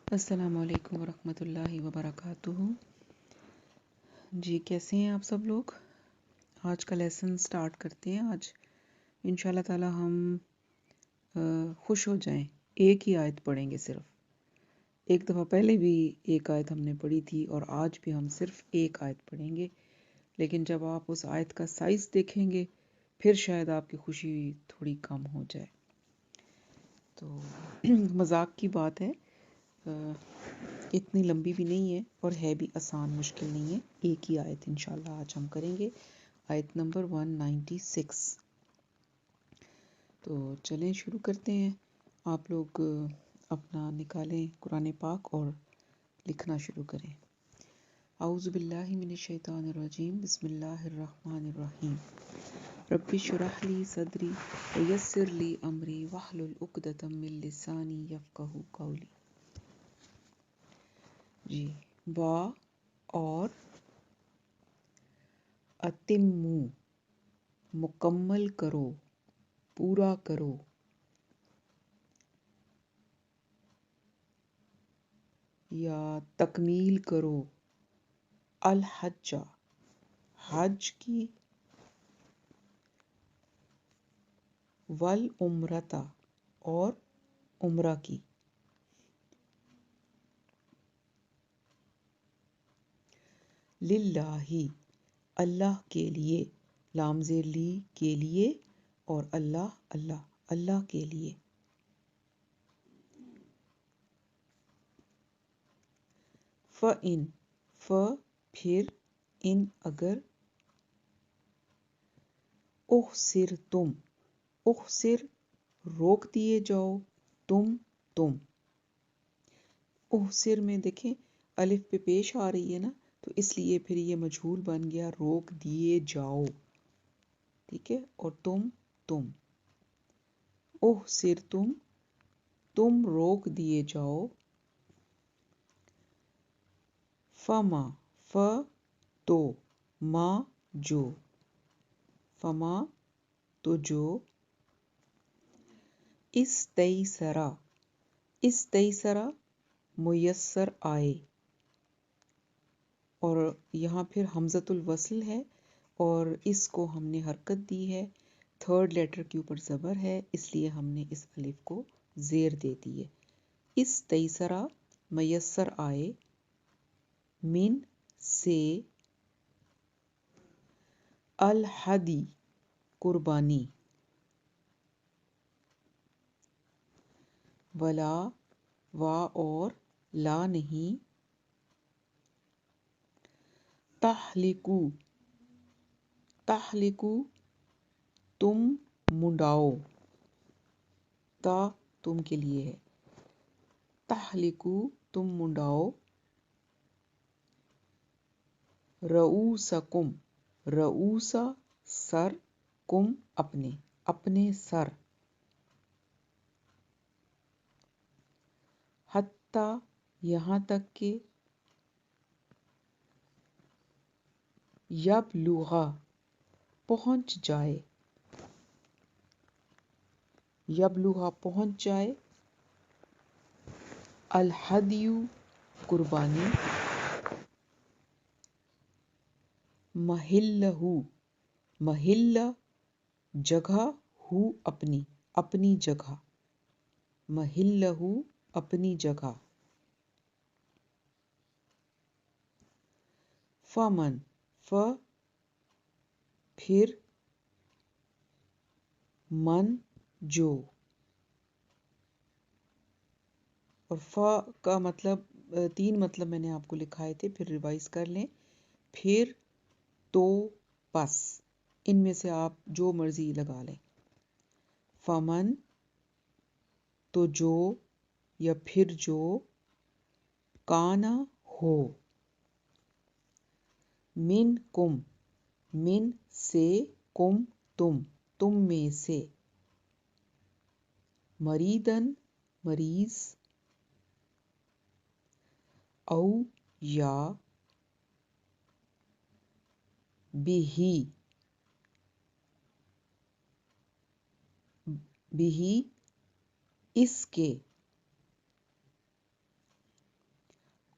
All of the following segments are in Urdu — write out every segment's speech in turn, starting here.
السلام علیکم ورحمۃ اللہ وبرکاتہ۔ جی کیسے ہیں آپ سب لوگ؟ آج کا لیسن سٹارٹ کرتے ہیں۔ آج انشاءاللہ تعالی ہم خوش ہو جائیں، ایک ہی آیت پڑھیں گے صرف۔ ایک دفعہ پہلے بھی ایک آیت ہم نے پڑھی تھی اور آج بھی ہم صرف ایک آیت پڑھیں گے، لیکن جب آپ اس آیت کا سائز دیکھیں گے پھر شاید آپ کی خوشی تھوڑی کم ہو جائے۔ تو مذاق کی بات ہے، اتنی لمبی بھی نہیں ہے اور ہے بھی آسان، مشکل نہیں ہے۔ ایک ہی آیت انشاءاللہ آج ہم کریں گے، آیت نمبر 196۔ تو چلیں شروع کرتے ہیں۔ آپ لوگ اپنا نکالیں قرآن پاک اور لکھنا شروع کریں۔ اعوذ باللہ من الشیطان الرجیم، بسم اللہ الرحمن الرحیم۔ رب اشرح لی صدری ویسر لی امری واحلل عقدۃ من لسانی یفقہوا قولی۔ جی، وا اور اتمو مکمل کرو، پورا کرو، یا تکمیل کرو، الحج حج کی، والعمرۃ اور عمرہ کی، للہ اللہ کے لیے، لام زیر لی کے لیے اور اللہ کے لیے، فَإِن پھر، ان اگر، احصرتم احصر روک دیے جاؤ، تم احصر میں دیکھیں الف پہ پیش آ رہی ہے نا، تو اس لیے پھر یہ مجہول بن گیا، روک دیے جاؤ، ٹھیک ہے۔ اور تم احصرتم تم روک دیے جاؤ، فما تو ما جو، فما تو جو، استیسرا میسر آئے، اور یہاں پھر حمزۃ الوصل ہے اور اس کو ہم نے حرکت دی ہے، تھرڈ لیٹر کے اوپر زبر ہے، اس لیے ہم نے اس الف کو زیر دے دی ہے۔ استیسرا میسر آئے، من سے، الحدی قربانی، ولا وا اور لا نہیں، تحلقو تم منڈاؤ، تا تم کے لیے ہے، تحلقو تم منڈاؤ، رؤوسکم رؤوسا سر، کم اپنے سر، حتی یہاں تک کہ، یبلغ پہنچ جائے، یبلغ پہنچ جائے، الہدی قربانی، محلہ جگہ، ہو اپنی جگہ، محلہ اپنی جگہ، فمن پھر، من جو، اور فا کا مطلب 3 مطلب میں نے آپ کو لکھائے تھے، پھر ریوائز کر لیں۔ پھر، تو، پس، ان میں سے آپ جو مرضی لگا لیں، فمن تو جو یا پھر جو، کانا ہو، من سے، کم تم میں سے، مریدن مریض، او یا، بھی اس کے،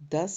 10,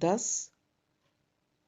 10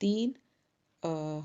3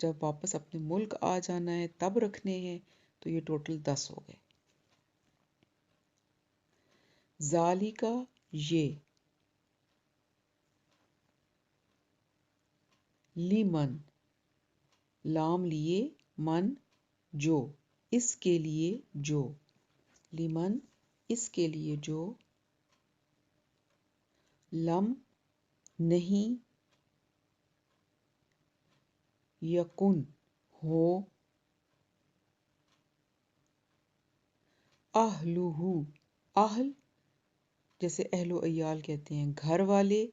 جب واپس اپنے ملک آ جانا ہے تب رکھنے ہیں، تو یہ ٹوٹل 10 ہو گئے۔ ذالکا یہ، لیمن لام لیے، من جو، اس کے لیے جو، لیمن اس کے لیے جو، لم نہیں، یکن ہو، اہلہ اہل جیسے اہل و عیال کہتے ہیں گھر والے،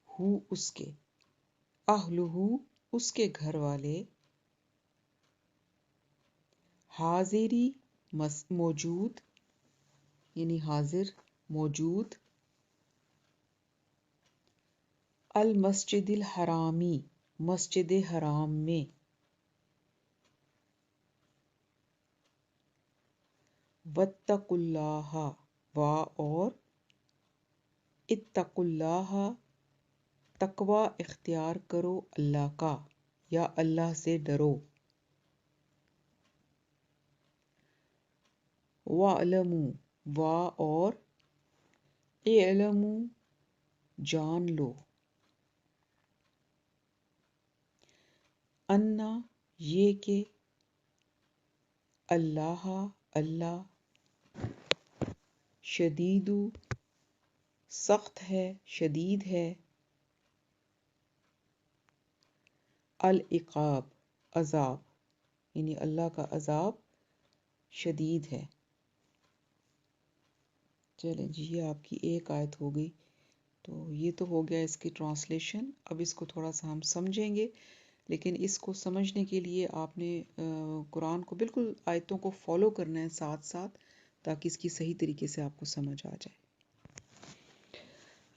ہو اس کے، اہلہ اس کے گھر والے، حاضری موجود یعنی حاضر موجود، المسجد الحرامی مسجد حرام میں، واتقوا اللہ و اور اتقوا اللہ تقوی اختیار کرو اللہ کا یا اللہ سے ڈرو، وَاعْلَمُوا و اور اعلموا جان لو، انا یہ کہ اللہ اللہ شدید سخت ہے شدید ہے، العقاب عذاب یعنی اللہ کا عذاب شدید ہے۔ چلیں جی، یہ آپ کی ایک آیت ہو گئی، تو یہ تو ہو گیا اس کی ٹرانسلیشن۔ اب اس کو تھوڑا سا ہم سمجھیں گے، لیکن اس کو سمجھنے کے لیے آپ نے قرآن کو بالکل آیتوں کو فالو کرنا ہے ساتھ ساتھ، تاکہ اس کی صحیح طریقے سے آپ کو سمجھ آ جائے۔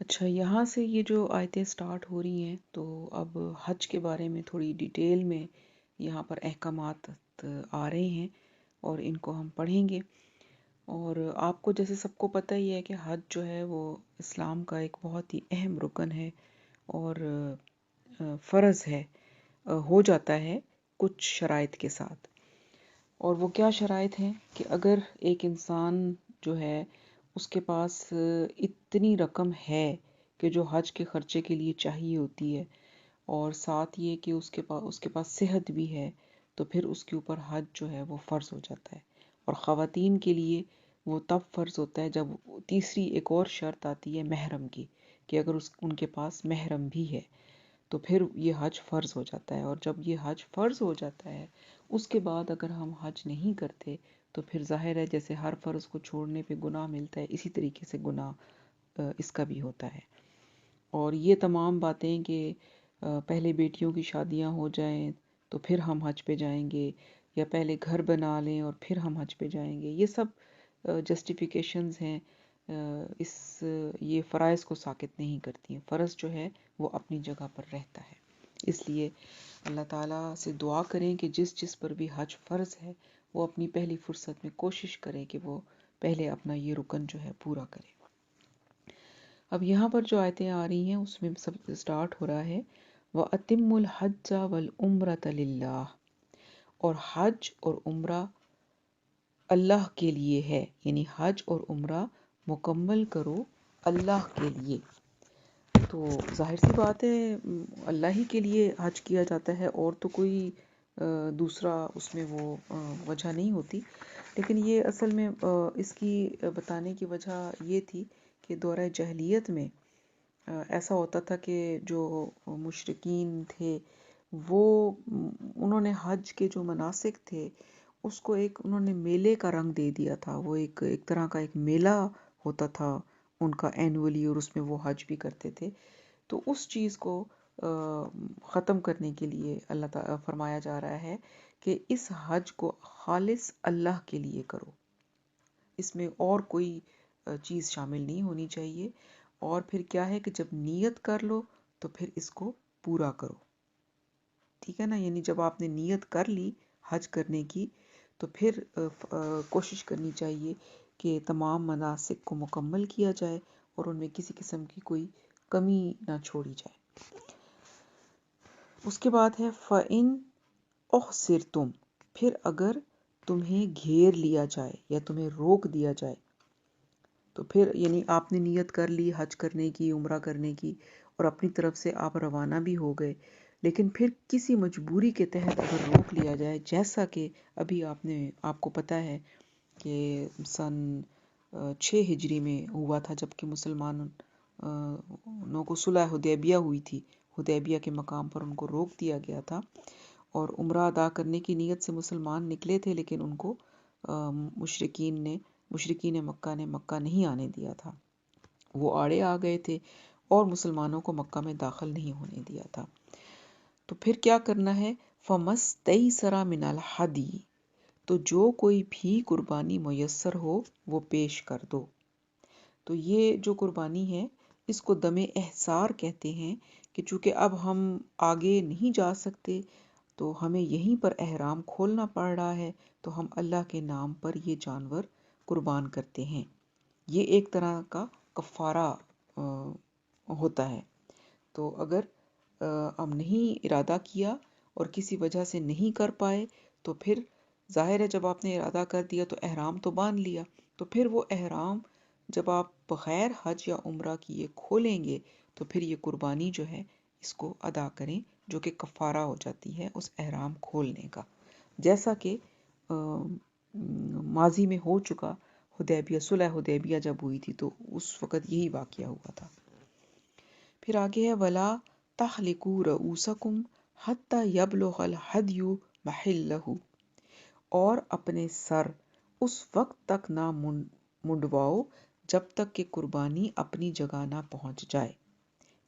اچھا، یہاں سے یہ جو آیتیں سٹارٹ ہو رہی ہیں، تو اب حج کے بارے میں تھوڑی ڈیٹیل میں یہاں پر احکامات آ رہے ہیں اور ان کو ہم پڑھیں گے۔ اور آپ کو جیسے سب کو پتہ ہی ہے کہ حج جو ہے وہ اسلام کا ایک بہت ہی اہم رکن ہے اور فرض ہے، ہو جاتا ہے کچھ شرائط کے ساتھ۔ اور وہ کیا شرائط ہیں کہ اگر ایک انسان جو ہے اس کے پاس اتنی رقم ہے کہ جو حج کے خرچے کے لیے چاہیے ہوتی ہے، اور ساتھ یہ کہ اس کے پاس صحت بھی ہے، تو پھر اس کے اوپر حج جو ہے وہ فرض ہو جاتا ہے۔ اور خواتین کے لیے وہ تب فرض ہوتا ہے جب تیسری ایک اور شرط آتی ہے محرم کی، کہ اگر ان کے پاس محرم بھی ہے تو پھر یہ حج فرض ہو جاتا ہے۔ اور جب یہ حج فرض ہو جاتا ہے، اس کے بعد اگر ہم حج نہیں کرتے تو پھر ظاہر ہے جیسے ہر فرض کو چھوڑنے پہ گناہ ملتا ہے، اسی طریقے سے گناہ اس کا بھی ہوتا ہے۔ اور یہ تمام باتیں کہ پہلے بیٹیوں کی شادیاں ہو جائیں تو پھر ہم حج پہ جائیں گے، یا پہلے گھر بنا لیں اور پھر ہم حج پہ جائیں گے، یہ سب جسٹیفیکیشنز ہیں، یہ فرائض کو ساقط نہیں کرتی ہیں۔ فرض جو ہے وہ اپنی جگہ پر رہتا ہے۔ اس لیے اللہ تعالیٰ سے دعا کریں کہ جس پر بھی حج فرض ہے وہ اپنی پہلی فرصت میں کوشش کرے کہ وہ پہلے اپنا یہ رکن جو ہے پورا کرے۔ اب یہاں پر جو آیتیں آ رہی ہیں اس میں سب سٹارٹ ہو رہا ہے وَأَتِمُّ الْحَجَّ وَالْعُمْرَةَ لِلَّهِ، اور حج اور عمرہ اللہ کے لیے ہے، یعنی حج اور عمرہ مکمل کرو اللہ کے لیے۔ تو ظاہر سی بات ہے اللہ ہی کے لیے حج کیا جاتا ہے، اور تو کوئی دوسرا اس میں وہ وجہ نہیں ہوتی۔ لیکن یہ اصل میں اس کی بتانے کی وجہ یہ تھی کہ دورہ جاہلیت میں ایسا ہوتا تھا کہ جو مشرکین تھے وہ انہوں نے حج کے جو مناسک تھے اس کو انہوں نے میلے کا رنگ دے دیا تھا۔ وہ ایک طرح کا ایک میلہ ہوتا تھا ان کا اینولی، اور اس میں وہ حج بھی کرتے تھے۔ تو اس چیز کو ختم کرنے کے لیے اللہ تعالیٰ فرمایا جا رہا ہے کہ اس حج کو خالص اللہ کے لیے کرو، اس میں اور کوئی چیز شامل نہیں ہونی چاہیے۔ اور پھر کیا ہے کہ جب نیت کر لو تو پھر اس کو پورا کرو، ٹھیک ہے نا؟ یعنی جب آپ نے نیت کر لی حج کرنے کی تو پھر کوشش کرنی چاہیے کہ تمام مناسک کو مکمل کیا جائے اور ان میں کسی قسم کی کوئی کمی نہ چھوڑی جائے۔ اس کے بعد ہے فَإِن، احصرتم، پھر اگر تمہیں گھیر لیا جائے یا تمہیں روک دیا جائے، تو پھر یعنی آپ نے نیت کر لی حج کرنے کی، عمرہ کرنے کی، اور اپنی طرف سے آپ روانہ بھی ہو گئے، لیکن پھر کسی مجبوری کے تحت اگر روک لیا جائے، جیسا کہ ابھی آپ کو پتہ ہے کہ سن 6 ہجری میں ہوا تھا، جب کہ مسلمانوں کو صلح حدیبیہ ہوئی تھی، حدیبیہ کے مقام پر ان کو روک دیا گیا تھا، اور عمرہ ادا کرنے کی نیت سے مسلمان نکلے تھے، لیکن ان کو مشرکین مکہ نے مکہ نہیں آنے دیا تھا، وہ آڑے آ گئے تھے اور مسلمانوں کو مکہ میں داخل نہیں ہونے دیا تھا۔ تو پھر کیا کرنا ہے؟ فَمَسْتَيْسَرَ مِنَ الْحَدِيِّ، تو جو کوئی بھی قربانی میسر ہو وہ پیش کر دو۔ تو یہ جو قربانی ہے اس کو دم احصار کہتے ہیں، کہ چونکہ اب ہم آگے نہیں جا سکتے تو ہمیں یہیں پر احرام کھولنا پڑ رہا ہے، تو ہم اللہ کے نام پر یہ جانور قربان کرتے ہیں۔ یہ ایک طرح کا کفارہ ہوتا ہے۔ تو اگر ہم نہیں ارادہ کیا اور کسی وجہ سے نہیں کر پائے، تو پھر ظاہر ہے جب آپ نے ارادہ کر دیا تو احرام تو باندھ لیا، تو پھر وہ احرام جب آپ بغیر حج یا عمرہ کیے کھولیں گے تو پھر یہ قربانی جو ہے اس کو ادا کریں، جو کہ کفارہ ہو جاتی ہے اس احرام کھولنے کا، جیسا کہ ماضی میں ہو چکا۔ حدیبیہ، صلح حدیبیہ جب ہوئی تھی تو اس وقت یہی واقعہ ہوا تھا۔ پھر آگے ہے وَلَا تَحْلِقُوا رُؤُوسَكُمْ حَتَّى يَبْلُغَ الْهَدْيُ مَحِلَّهُ، اور اپنے سر اس وقت تک نہ منڈواؤ جب تک کہ قربانی اپنی جگہ نہ پہنچ جائے۔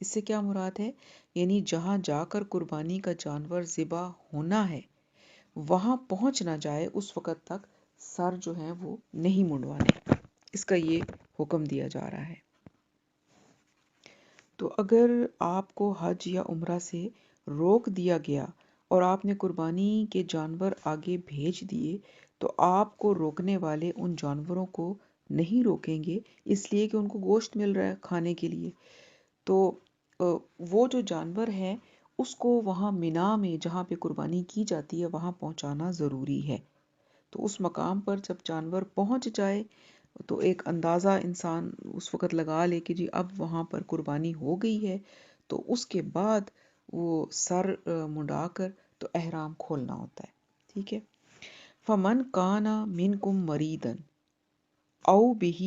اس سے کیا مراد ہے؟ یعنی جہاں جا کر قربانی کا جانور ذبح ہونا ہے وہاں پہنچ نہ جائے، اس وقت تک سر جو ہیں وہ نہیں منڈوانے، اس کا یہ حکم دیا جا رہا ہے۔ تو اگر آپ کو حج یا عمرہ سے روک دیا گیا اور آپ نے قربانی کے جانور آگے بھیج دیے، تو آپ کو روکنے والے ان جانوروں کو نہیں روکیں گے، اس لیے کہ ان کو گوشت مل رہا ہے کھانے کے لیے۔ تو وہ جو جانور ہے اس کو وہاں مینا میں جہاں پہ قربانی کی جاتی ہے وہاں پہنچانا ضروری ہے۔ تو اس مقام پر جب جانور پہنچ جائے تو ایک اندازہ انسان اس وقت لگا لے کہ جی اب وہاں پر قربانی ہو گئی ہے، تو اس کے بعد وہ سر منڈا کر تو احرام کھولنا ہوتا ہے، ٹھیک ہے۔ فَمَنْ كَانَ مِنْكُمْ مَرِيضًا أَوْ بِهِ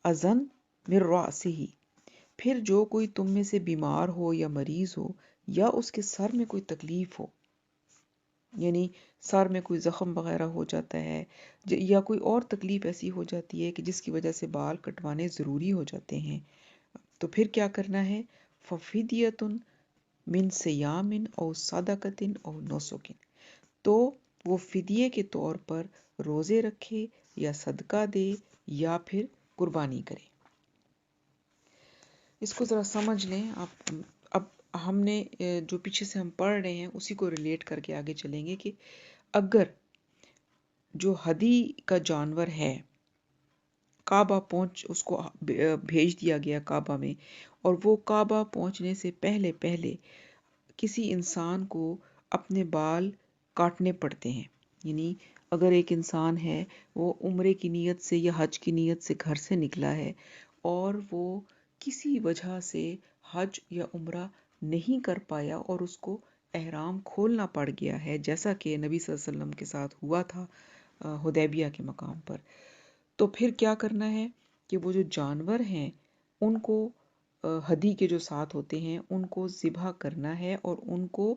أَذًى مِنْ رَأْسِهِ، پھر جو کوئی تم میں سے بیمار ہو یا مریض ہو یا اس کے سر میں کوئی تکلیف ہو، یعنی سر میں کوئی زخم وغیرہ ہو جاتا ہے یا کوئی اور تکلیف ایسی ہو جاتی ہے کہ جس کی وجہ سے بال کٹوانے ضروری ہو جاتے ہیں، تو پھر کیا کرنا ہے؟ فَفِدْيَةٌ مِنْ صِيَامٍ أَوْ صَدَقَةٍ أَوْ نُسُكٍ، تو وہ فدیے کے طور پر روزے رکھے یا صدقہ دے یا پھر قربانی کرے۔ اس کو ذرا سمجھ لیں آپ۔ اب ہم نے جو پیچھے سے ہم پڑھ رہے ہیں اسی کو ریلیٹ کر کے آگے چلیں گے کہ اگر جو ہدی کا جانور ہے کعبہ اس کو بھیج دیا گیا کعبہ میں، اور وہ کعبہ پہنچنے سے پہلے کسی انسان کو اپنے بال کاٹنے پڑتے ہیں، یعنی اگر ایک انسان ہے وہ عمرے کی نیت سے یا حج کی نیت سے گھر سے نکلا ہے اور وہ کسی وجہ سے حج یا عمرہ نہیں کر پایا اور اس کو احرام کھولنا پڑ گیا ہے، جیسا کہ نبی صلی اللہ علیہ وسلم کے ساتھ ہوا تھا حدیبیہ کے مقام پر، تو پھر کیا کرنا ہے کہ وہ جو جانور ہیں ان کو ہدی کے جو ساتھ ہوتے ہیں ان کو ذبح کرنا ہے اور ان کو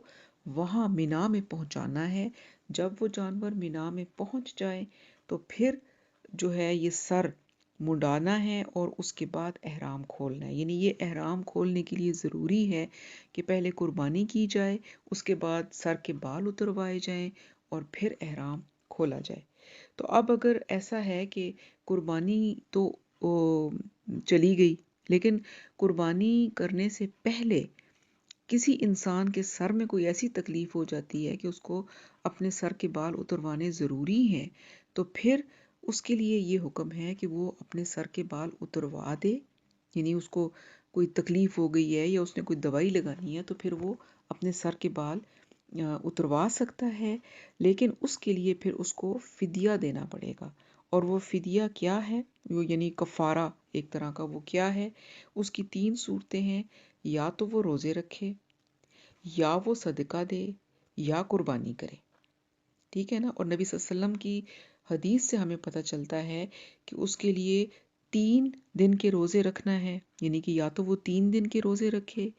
وہاں مینا میں پہنچانا ہے۔ جب وہ جانور مینا میں پہنچ جائے تو پھر جو ہے یہ سر منڈانا ہے اور اس کے بعد احرام کھولنا ہے، یعنی یہ احرام کھولنے کے لیے ضروری ہے کہ پہلے قربانی کی جائے، اس کے بعد سر کے بال اتروائے جائیں اور پھر احرام کھولا جائے۔ تو اب اگر ایسا ہے کہ قربانی تو چلی گئی لیکن قربانی کرنے سے پہلے کسی انسان کے سر میں کوئی ایسی تکلیف ہو جاتی ہے کہ اس کو اپنے سر کے بال اتروانے ضروری ہیں، تو پھر اس کے لیے یہ حکم ہے کہ وہ اپنے سر کے بال اتروا دے، یعنی اس کو کوئی تکلیف ہو گئی ہے یا اس نے کوئی دوائی لگانی ہے تو پھر وہ اپنے سر کے بال اتروا سکتا ہے، لیکن اس کے لیے پھر اس کو فدیہ دینا پڑے گا۔ اور وہ فدیہ کیا ہے؟ وہ یعنی کفارہ ایک طرح کا، وہ کیا ہے؟ اس کی 3 صورتیں ہیں، یا تو وہ روزے رکھے، یا وہ صدقہ دے، یا قربانی کرے، ٹھیک ہے نا۔ اور نبی صلی اللہ علیہ وسلم کی حدیث سے ہمیں پتہ چلتا ہے کہ اس کے لیے 3 دن کے روزے رکھنا ہے، یعنی کہ یا تو وہ 3 دن کے روزے رکھے،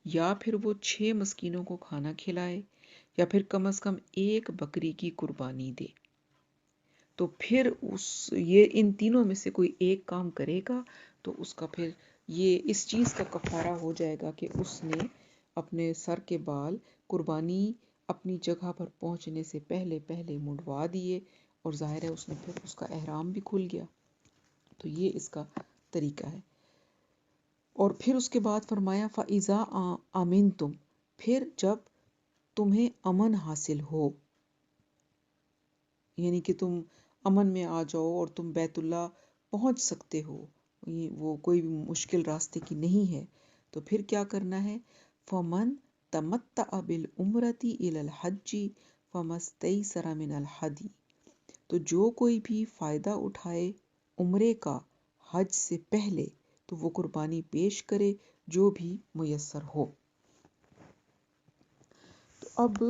یا پھر وہ 6 مسکینوں کو کھانا کھلائے، یا پھر کم از کم 1 بکری کی قربانی دے۔ تو پھر یہ ان تینوں میں سے کوئی ایک کام کرے گا تو اس کا پھر یہ اس چیز کا کفارہ ہو جائے گا کہ اس نے اپنے سر کے بال قربانی اپنی جگہ پر پہنچنے سے پہلے پہلے منڈوا دیے، اور ظاہر ہے اس نے پھر اس کا احرام بھی کھل گیا۔ تو یہ اس کا طریقہ ہے۔ اور پھر اس کے بعد فرمایا فَإِذَا آمِنْتُمْ، پھر جب تمہیں امن حاصل ہو، یعنی کہ تم امن میں آ جاؤ اور تم بیت اللہ پہنچ سکتے ہو، وہ کوئی بھی مشکل راستے کی نہیں ہے، تو پھر کیا کرنا ہے؟ فَمَن تَمَتَّعَ بِالْعُمْرَةِ إِلَى الْحَجِّ فَمَا اسْتَيْسَرَ مِنَ الْهَدْيِ، تو جو کوئی بھی فائدہ اٹھائے عمرے کا حج سے پہلے تو وہ قربانی پیش کرے جو بھی میسر ہو۔ تو اب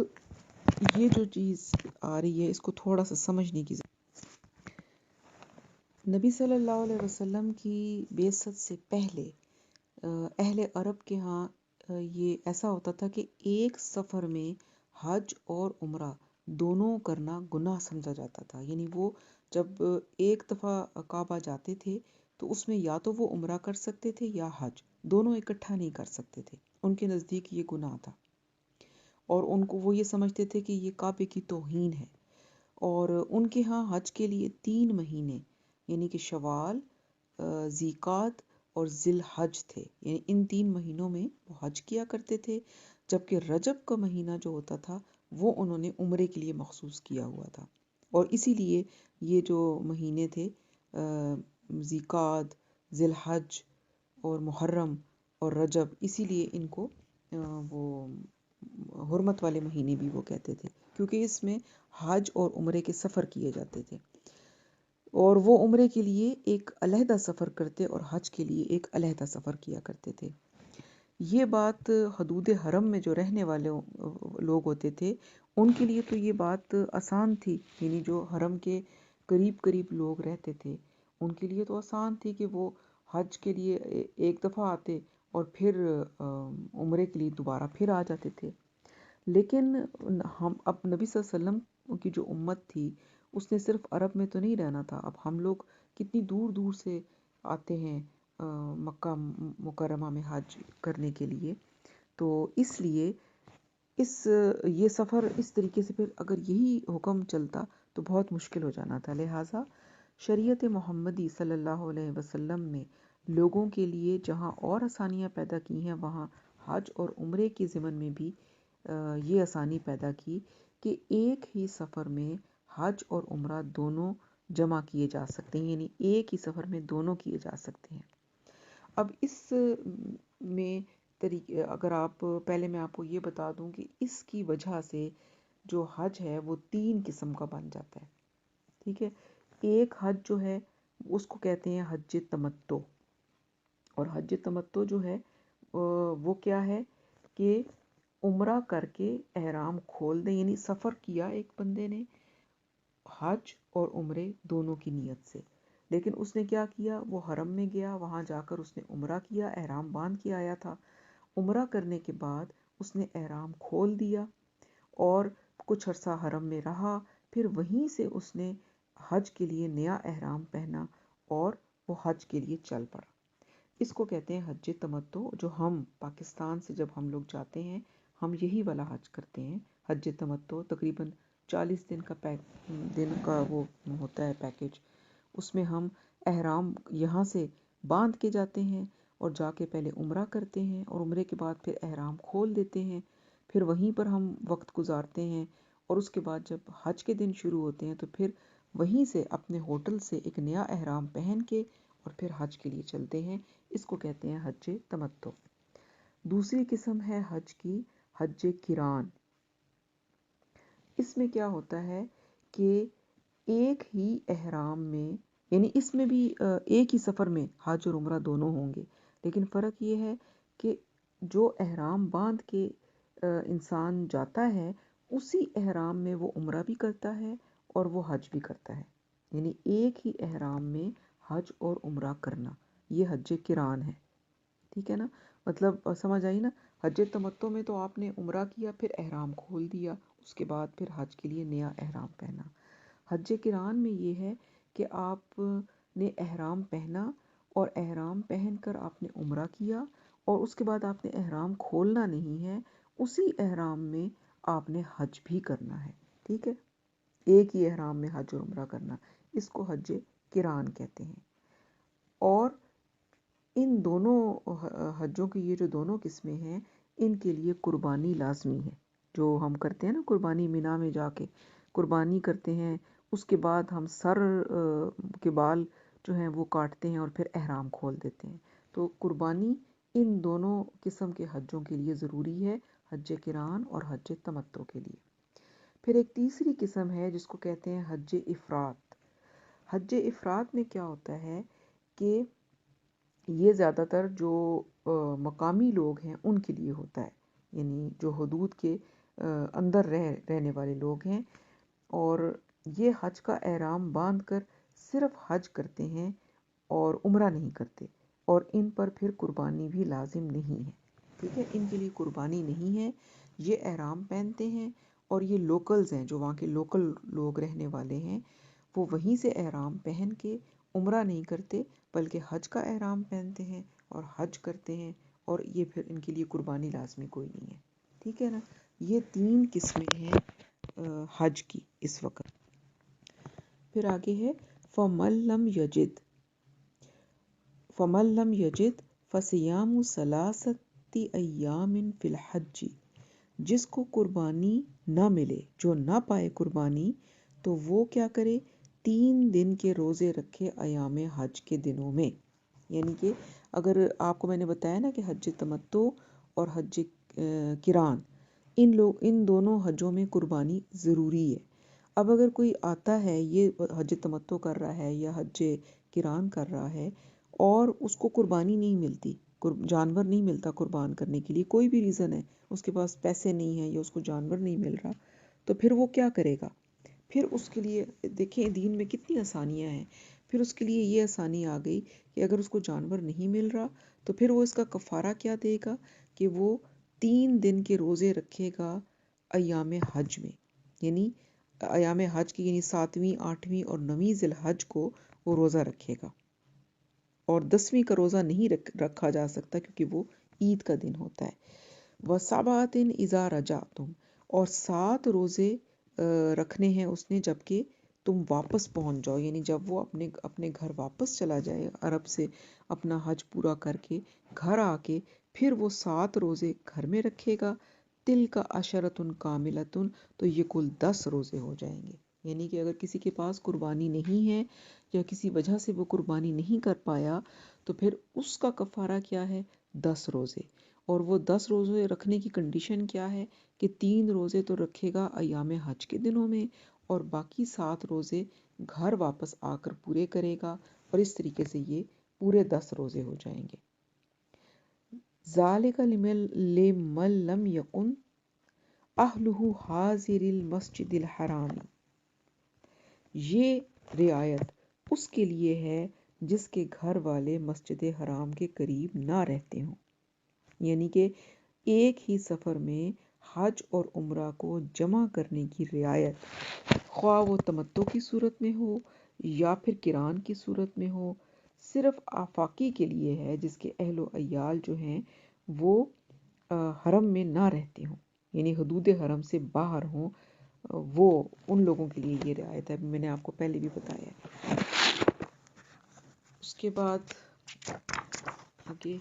یہ جو چیز آ رہی ہے اس کو تھوڑا سا سمجھنے کی ضرورت۔ نبی صلی اللہ علیہ وسلم کی بعثت سے پہلے اہل عرب کے ہاں یہ ایسا ہوتا تھا کہ ایک سفر میں حج اور عمرہ دونوں کرنا گناہ سمجھا جاتا تھا، یعنی وہ جب ایک دفعہ کعبہ جاتے تھے تو اس میں یا تو وہ عمرہ کر سکتے تھے یا حج، دونوں اکٹھا نہیں کر سکتے تھے، ان کے نزدیک یہ گناہ تھا، اور ان کو وہ یہ سمجھتے تھے کہ یہ کعبے کی توہین ہے۔ اور ان کے ہاں حج کے لیے 3 مہینے یعنی کہ شوال، ذیقعد اور ذی الحج تھے، یعنی ان 3 مہینوں میں وہ حج کیا کرتے تھے، جبکہ رجب کا مہینہ جو ہوتا تھا وہ انہوں نے عمرے کے لیے مخصوص کیا ہوا تھا۔ اور اسی لیے یہ جو مہینے تھے ذیقعد، ذی الحج اور محرم اور رجب، اسی لیے ان کو وہ حرمت والے مہینے بھی وہ کہتے تھے، کیونکہ اس میں حج اور عمرے کے سفر کیے جاتے تھے، اور وہ عمرے کے لیے ایک علیحدہ سفر کرتے اور حج کے لیے ایک علیحدہ سفر کیا کرتے تھے۔ یہ بات حدود حرم میں جو رہنے والے لوگ ہوتے تھے ان کے لیے تو یہ بات آسان تھی، یعنی جو حرم کے قریب قریب لوگ رہتے تھے ان کے لیے تو آسان تھی کہ وہ حج کے لیے ایک دفعہ آتے اور پھر عمرے کے لیے دوبارہ پھر آ جاتے تھے۔ لیکن ہم اب نبی صلی اللہ علیہ وسلم کی جو امت تھی اس نے صرف عرب میں تو نہیں رہنا تھا، اب ہم لوگ کتنی دور دور سے آتے ہیں مکہ مکرمہ میں حج کرنے کے لیے، تو اس لیے یہ سفر اس طریقے سے پھر اگر یہی حکم چلتا تو بہت مشکل ہو جانا تھا۔ لہٰذا شریعت محمدی صلی اللہ علیہ وسلم نے لوگوں کے لیے جہاں اور آسانیاں پیدا کی ہیں وہاں حج اور عمرے کے ضمن میں بھی یہ آسانی پیدا کی کہ ایک ہی سفر میں حج اور عمرہ دونوں جمع کیے جا سکتے ہیں، یعنی ایک ہی سفر میں دونوں کیے جا سکتے ہیں۔ اب اس میں طریقے اگر آپ پہلے میں آپ کو یہ بتا دوں کہ اس کی وجہ سے جو حج ہے وہ 3 قسم کا بن جاتا ہے، ٹھیک ہے۔ ایک حج جو ہے اس کو کہتے ہیں حج تمتع، اور حج تمتع جو ہے وہ کیا ہے کہ عمرہ کر کے احرام کھول دیں، یعنی سفر کیا ایک بندے نے حج اور عمرے دونوں کی نیت سے، لیکن اس نے کیا کیا، وہ حرم میں گیا، وہاں جا کر اس نے عمرہ کیا، احرام باندھ کے آیا تھا، عمرہ کرنے کے بعد اس نے احرام کھول دیا اور کچھ عرصہ حرم میں رہا، پھر وہیں سے اس نے حج کے لیے نیا احرام پہنا اور وہ حج کے لیے چل پڑا۔ اس کو کہتے ہیں حج تمتع، جو ہم پاکستان سے جب ہم لوگ جاتے ہیں ہم یہی والا حج کرتے ہیں، حج تمتع، تقریباً 40 دن کا وہ ہوتا ہے پیکج، اس میں ہم احرام یہاں سے باندھ کے جاتے ہیں اور جا کے پہلے عمرہ کرتے ہیں اور عمرے کے بعد پھر احرام کھول دیتے ہیں، پھر وہیں پر ہم وقت گزارتے ہیں، اور اس کے بعد جب حج کے دن شروع ہوتے ہیں تو پھر وہیں سے اپنے ہوٹل سے ایک نیا احرام پہن کے اور پھر حج کے لیے چلتے ہیں، اس کو کہتے ہیں حج تمتع۔ دوسری قسم ہے حج کی حج قران، اس میں کیا ہوتا ہے کہ ایک ہی احرام میں، یعنی اس میں بھی ایک ہی سفر میں حج اور عمرہ دونوں ہوں گے، لیکن فرق یہ ہے کہ جو احرام باندھ کے انسان جاتا ہے اسی احرام میں وہ عمرہ بھی کرتا ہے اور وہ حج بھی کرتا ہے، یعنی ایک ہی احرام میں حج اور عمرہ کرنا، یہ حج قران ہے، ٹھیک ہے نا؟ مطلب سمجھ آئی نا؟ حج تمتع میں تو آپ نے عمرہ کیا، پھر احرام کھول دیا، اس کے بعد پھر حج کے لیے نیا احرام پہنا۔ حج قران میں یہ ہے کہ آپ نے احرام پہنا اور احرام پہن کر آپ نے عمرہ کیا، اور اس کے بعد آپ نے احرام کھولنا نہیں ہے، اسی احرام میں آپ نے حج بھی کرنا ہے، ٹھیک ہے؟ ایک ہی احرام میں حج اور عمرہ کرنا، اس کو حج قران کہتے ہیں۔ اور ان دونوں حجوں کی یہ جو دونوں قسمیں ہیں، ان کے لیے قربانی لازمی ہے۔ جو ہم کرتے ہیں نا قربانی، مینا میں جا کے قربانی کرتے ہیں، اس کے بعد ہم سر کے بال جو ہیں وہ کاٹتے ہیں اور پھر احرام کھول دیتے ہیں۔ تو قربانی ان دونوں قسم کے حجوں کے لیے ضروری ہے، حج قران اور حج تمتع کے لیے۔ پھر ایک تیسری قسم ہے جس کو کہتے ہیں حج افراد۔ حج افراد میں کیا ہوتا ہے کہ یہ زیادہ تر جو مقامی لوگ ہیں ان کے لیے ہوتا ہے، یعنی جو حدود کے اندر رہنے والے لوگ ہیں، اور یہ حج کا احرام باندھ کر صرف حج کرتے ہیں اور عمرہ نہیں کرتے، اور ان پر پھر قربانی بھی لازم نہیں ہے، ٹھیک ہے؟ ان کے لیے قربانی نہیں ہے، یہ احرام پہنتے ہیں، اور یہ لوکلز ہیں جو وہاں کے لوکل لوگ رہنے والے ہیں، وہ وہیں سے احرام پہن کے عمرہ نہیں کرتے بلکہ حج کا احرام پہنتے ہیں اور حج کرتے ہیں، اور یہ پھر ان کے لیے قربانی لازمی کوئی نہیں ہے، ٹھیک ہے نا؟ یہ تین قسمیں ہیں حج کی اس وقت۔ پھر آگے ہے فَمَن لَمْ يَجِدْ فَصِيَامُ ثَلَاثَةِ أَيَّامٍ فِي الْحَجِّ، جس کو قربانی نہ ملے، جو نہ پائے قربانی، تو وہ کیا کرے؟ 3 دن کے روزے رکھے ایام حج کے دنوں میں۔ یعنی کہ اگر آپ کو میں نے بتایا نا کہ حج تمتع اور حج قران، ان دونوں حجوں میں قربانی ضروری ہے۔ اب اگر کوئی آتا ہے، یہ حج تمتع کر رہا ہے یا حج قران کر رہا ہے، اور اس کو قربانی نہیں ملتی، جانور نہیں ملتا قربان کرنے کے لیے، کوئی بھی ریزن ہے، اس کے پاس پیسے نہیں ہیں یا اس کو جانور نہیں مل رہا، تو پھر وہ کیا کرے گا؟ پھر اس کے لیے دیکھیں دین میں کتنی آسانیاں ہیں۔ پھر اس کے لیے یہ آسانی آ گئی کہ اگر اس کو جانور نہیں مل رہا تو پھر وہ اس کا کفارہ کیا دے گا کہ وہ 3 دن کے روزے رکھے گا ایام حج میں، یعنی ایام حج کی، یعنی 7ویں، 8ویں اور 9ویں ذی الحج کو وہ روزہ رکھے گا، اور 10ویں کا روزہ نہیں رکھا جا سکتا کیونکہ وہ عید کا دن ہوتا ہے۔ وَسَبْعَةٍ إِذَا رَجَعْتُمْ، اور 7 روزے رکھنے ہیں اس نے جب کہ تم واپس پہنچ جاؤ، یعنی جب وہ اپنے گھر واپس چلا جائے عرب سے، اپنا حج پورا کر کے گھر آ کے پھر وہ 7 روزے گھر میں رکھے گا۔ تِلْکَ عَشَرَةٌ کَامِلَةٌ، تو یہ کل 10 روزے ہو جائیں گے۔ یعنی کہ اگر کسی کے پاس قربانی نہیں ہے یا کسی وجہ سے وہ قربانی نہیں کر پایا تو پھر اس کا کفارہ کیا ہے؟ 10 روزے، اور وہ 10 روزے رکھنے کی کنڈیشن کیا ہے کہ 3 روزے تو رکھے گا ایام حج کے دنوں میں، اور باقی 7 روزے گھر واپس آ کر پورے کرے گا، اور اس طریقے سے یہ پورے 10 روزے ہو جائیں گے۔ ذَلِكَ لِمَن لَّمْ يَكُنْ أَهْلُهُ حَاضِرِي الْمَسْجِدِ الْحَرَامِ، یہ رعایت اس کے لیے ہے جس کے گھر والے مسجد حرام کے قریب نہ رہتے ہوں، یعنی کہ ایک ہی سفر میں حج اور عمرہ کو جمع کرنے کی رعایت، خواہ وہ تمتع کی صورت میں ہو یا پھر قران کی صورت میں ہو، صرف آفاقی کے لیے ہے جس کے اہل و عیال جو ہیں وہ حرم میں نہ رہتے ہوں، یعنی حدود حرم سے باہر ہوں، وہ ان لوگوں کے لیے یہ رعایت ہے، میں نے آپ کو پہلے بھی بتایا ہے۔ اس کے بعد آگے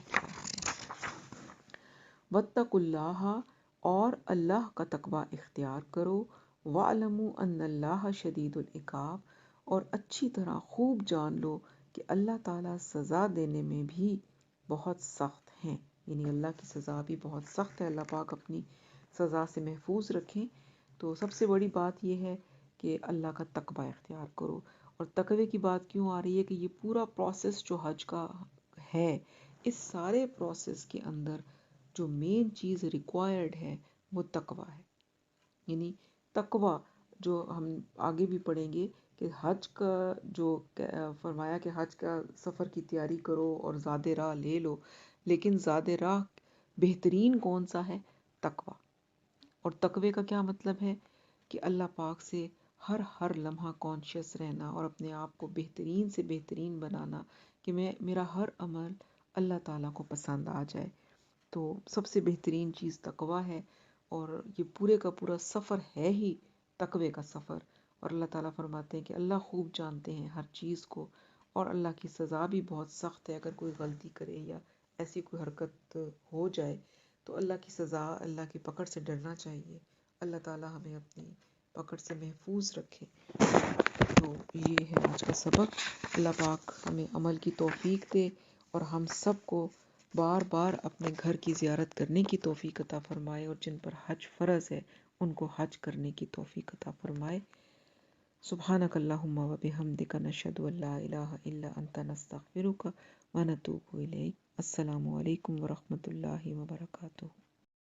وَاتَّقُوا اللَّهَ، اور اللہ کا تقوی اختیار کرو، وَاعْلَمُوا أَنَّ اللَّهَ شَدِيدُ الْعِقَابِ، اور اچھی طرح خوب جان لو کہ اللہ تعالیٰ سزا دینے میں بھی بہت سخت ہیں، یعنی اللہ کی سزا بھی بہت سخت ہے، اللہ پاک اپنی سزا سے محفوظ رکھیں۔ تو سب سے بڑی بات یہ ہے کہ اللہ کا تقوی اختیار کرو. اور تقوی کی بات کیوں آ رہی ہے کہ یہ پورا پروسیس جو حج کا ہے، اس سارے پروسیس کے اندر جو مین چیز ریکوائرڈ ہے وہ تقوی ہے. یعنی تقوی جو ہم آگے بھی پڑھیں گے کہ حج کا جو فرمایا کہ حج کا سفر کی تیاری کرو اور زاد راہ لے لو، لیکن زاد راہ بہترین کون سا ہے؟ تقوی. اور تقوی کا کیا مطلب ہے؟ کہ اللہ پاک سے ہر لمحہ کانشیس رہنا اور اپنے آپ کو بہترین سے بہترین بنانا کہ میرا ہر عمل اللہ تعالیٰ کو پسند آ جائے. تو سب سے بہترین چیز تقوی ہے، اور یہ پورے کا پورا سفر ہے ہی تقوی کا سفر. اور اللہ تعالیٰ فرماتے ہیں کہ اللہ خوب جانتے ہیں ہر چیز کو، اور اللہ کی سزا بھی بہت سخت ہے. اگر کوئی غلطی کرے یا ایسی کوئی حرکت ہو جائے تو اللہ کی سزا، اللہ کی پکڑ سے ڈرنا چاہیے. اللہ تعالیٰ ہمیں اپنی پکڑ سے محفوظ رکھے. تو یہ ہے آج کا سبق. اللہ پاک ہمیں عمل کی توفیق دے اور ہم سب کو بار بار اپنے گھر کی زیارت کرنے کی توفیق عطا فرمائے، اور جن پر حج فرض ہے ان کو حج کرنے کی توفیق عطا فرمائے. سبحانک اللہم و بحمدک نشہد ان لا الہ الا انت نستغفرک و نتوب الیک. السلام علیکم ورحمۃ اللہ وبرکاتہ.